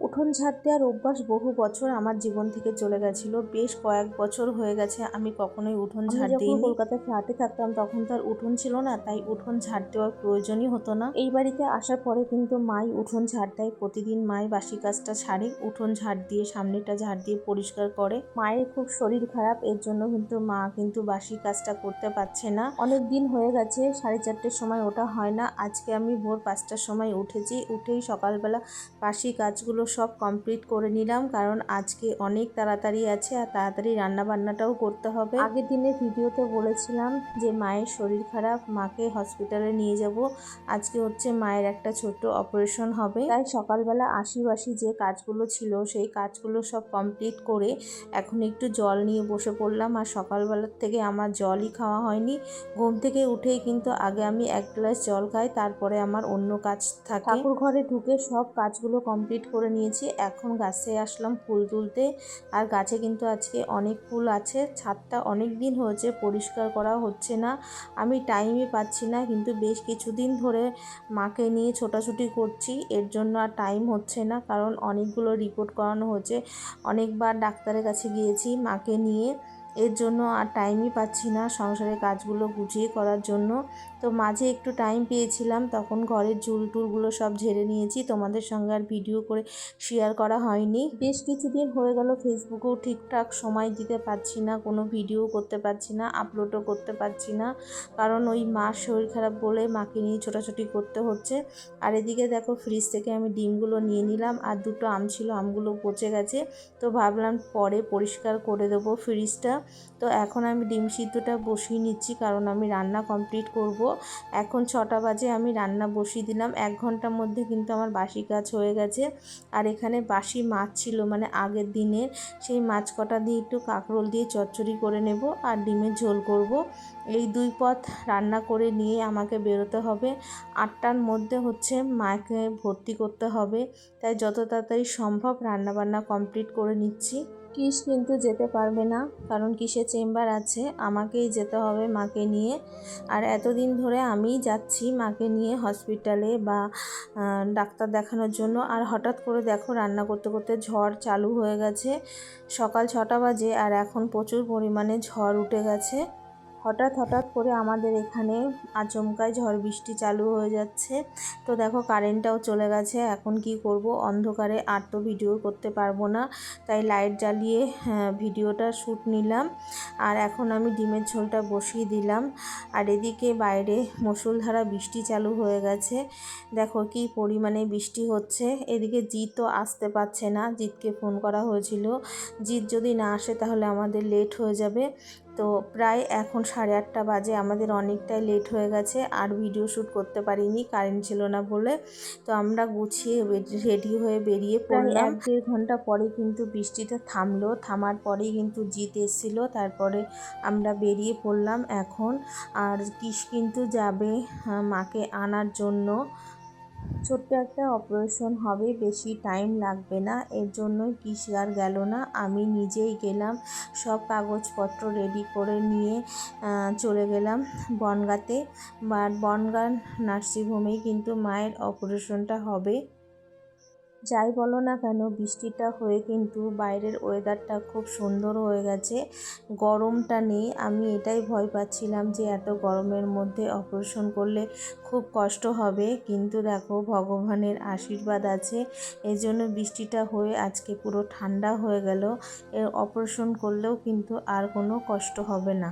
উঠোন ঝাড় দেওয়ার অভ্যাস বহু বছর আমার জীবন থেকে চলে গেছিল। বেশ কয়েক বছর হয়ে গেছে আমি কখনোই উঠোন ঝাড় দিইনি। যখন কলকাতায় ফ্ল্যাটে থাকতাম তখন তো আর উঠোন ছিল না, তাই উঠোন ঝাড় দেওয়ার প্রয়োজনই হতো না। এই বাড়িতে আসার পরে কিন্তু মাই উঠোন ঝাড় দেয়। প্রতিদিন মাই বাসি কাজটা ছাড়ে, উঠোন ঝাড় দিয়ে সামনেটা ঝাড় দিয়ে পরিষ্কার করে। মায়ের খুব শরীর খারাপ, এর জন্য কিন্তু মা কিন্তু বাসি কাজটা করতে পারছে না। অনেক দিন হয়ে গেছে, 4:30টার সময় ওটা হয় না। আজকে আমি ভোর 5টার সময় উঠেছি। উঠেই সকালবেলা বাসি কাজগুলো সব কমপ্লিট করে নিলাম, কারণ আজকে অনেক তাড়াতাড়ি আছে আর তাড়াতাড়ি রান্নাবান্নাটাও করতে হবে। আগের দিনের ভিডিওতে বলেছিলাম যে মায়ের শরীর খারাপ, মাকে হসপিটালে নিয়ে যাব। আজকে হচ্ছে মায়ের একটা ছোট্ট অপারেশন হবে, তাই সকালবেলা আশি যে কাজগুলো ছিল সেই কাজগুলো সব কমপ্লিট করে এখন একটু জল নিয়ে বসে পড়লাম। আর সকালবেলার থেকে আমার জলই খাওয়া হয়নি। ঘুম থেকে উঠেই কিন্তু আগে আমি 1 গ্লাস জল খাই, তারপরে আমার অন্য কাজ থাকে। ঠাকুর ঘরে ঢুকে সব কাজগুলো কমপ্লিট করে নিয়েছি। এখন গাছে আসলাম ফুল তুলতে। আর গাছে কিন্তু আজকে অনেক ফুল আছে। ছাদটা অনেক দিন হয়েছে পরিষ্কার করা হচ্ছে না, আমি টাইমই পাচ্ছি না। কিন্তু বেশ কিছুদিন ধরে মাকে নিয়ে ছোটাছুটি করছি, এর জন্য আর টাইম হচ্ছে না, কারণ অনেকগুলো রিপোর্ট করানো হচ্ছে। অনেকবার ডাক্তারের কাছে গিয়েছি মাকে নিয়ে, এর জন্য আর টাইমই পাচ্ছি না সংসারের কাজগুলো গুছিয়ে করার জন্য। তো মাঝে একটু টাইম পেয়েছিলাম, তখন ঘরের ঝুলটুলগুলো সব ঝেড়ে নিয়েছি। তোমাদের সঙ্গে আর ভিডিও করে শেয়ার করা হয়নি। বেশ কিছুদিন হয়ে গেল ফেসবুকেও ঠিকঠাক সময় দিতে পারছি না, কোনো ভিডিও করতে পারছি না, আপলোডও করতে পারছি না, কারণ ওই মার শরীর খারাপ বলে মাকে নিয়ে ছোটাছুটি করতে হচ্ছে। আর এদিকে দেখো ফ্রিজ থেকে আমি ডিমগুলো নিয়ে নিলাম, আর দুটো আম ছিল, আমগুলো পচে গেছে, তো ভাবলাম পরে পরিষ্কার করে দেবো ফ্রিজটা। তো এখন আমি ডিম সিদ্ধটা বসিয়ে নিচ্ছি, কারণ আমি রান্না কমপ্লিট করব। এখন 6টা বাজে, আমি রান্না বসিয়ে দিলাম। 1 ঘন্টার মধ্যে কিন্তু আমার বাসি কাজ হয়ে গেছে। আর এখানে বাসি মাছ ছিল, মানে আগের দিনের, সেই মাছ কটা দিয়ে একটু কাঁকরোল দিয়ে চচ্চড়ি করে নেব আর ডিমের ঝোল করব। এই 2 পদ রান্না করে নিয়ে আমাকে বেরোতে হবে। 8টার মধ্যে হচ্ছে মাকে ভর্তি করতে হবে, তাই যত তাড়াতাড়ি সম্ভব রান্নাবান্না কমপ্লিট করে নিচ্ছি। কিস কিন্তু যেতে পারবে না, কারণ কিসের চেম্বার আছে, আমাকেই যেতে হবে মাকে নিয়ে। আর এতদিন ধরে আমিই যাচ্ছি মাকে নিয়ে হসপিটালে বা ডাক্তার দেখানোর জন্য। আর হঠাৎ করে দেখো রান্না করতে করতে ঝড় চালু হয়ে গেছে। সকাল 6টা বাজে আর এখন প্রচুর পরিমাণে ঝড় উঠে গেছে। হঠাৎ করে আমাদের এখানে আচমকাই ঝড় বৃষ্টি চালু হয়ে যাচ্ছে। তো দেখো কারেন্টটাও চলে গেছে। এখন কি করব, অন্ধকারে আর তো ভিডিও করতে পারবো না, তাই লাইট জ্বালিয়ে ভিডিওটা শ্যুট নিলাম। আর এখন আমি ডিমের ঝোলটা বসিয়ে দিলাম। আর এদিকে বাইরে মুষলধারা বৃষ্টি চালু হয়ে গেছে, দেখো কি পরিমাণে বৃষ্টি হচ্ছে। এদিকে জিতও আসতে পারছে না, জিতকে ফোন করা হয়েছিল, জিত যদি না আসে তাহলে আমাদের লেট হয়ে যাবে। তো প্রায় এখন 8:30 বাজে, আমাদের অনেকটাই লেট হয়ে গেছে। আর ভিডিও শ্যুট করতে পারিনি, কারেন্ট ছিল না বলে। তো আমরা গুছিয়ে রেডি হয়ে বেরিয়ে পড়লাম। 1-1.5 ঘন্টা পরে কিন্তু বৃষ্টিটা থামলো, থামার পরেই কিন্তু জিত এসেছিল, তারপরে আমরা বেরিয়ে পড়লাম এখন। আর কিস কিন্তু যাবে মাকে আনার জন্য। ছোট্ট একটা অপারেশন হবে, বেশি টাইম লাগবে না, এর জন্যই কিস আর গেল না, আমি নিজেই গেলাম। সব কাগজপত্র রেডি করে নিয়ে চলে গেলাম বনগাঁতে। বনগাঁ নার্সিংহোমেই কিন্তু মায়ের অপারেশনটা হবে। যাই বলো না কেন, বৃষ্টিটা হয়ে কিন্তু বাইরের ওয়েদারটা খুব সুন্দর হয়ে গেছে, গরমটা নেই। আমি এটাই ভয় পাচ্ছিলাম যে এত গরমের মধ্যে অপারেশন করলে খুব কষ্ট হবে, কিন্তু দেখো ভগবানের আশীর্বাদ আছে, এই জন্য বৃষ্টিটা হয়ে আজকে পুরো ঠান্ডা হয়ে গেল। এর অপারেশন করলেও কিন্তু আর কোনো কষ্ট হবে না।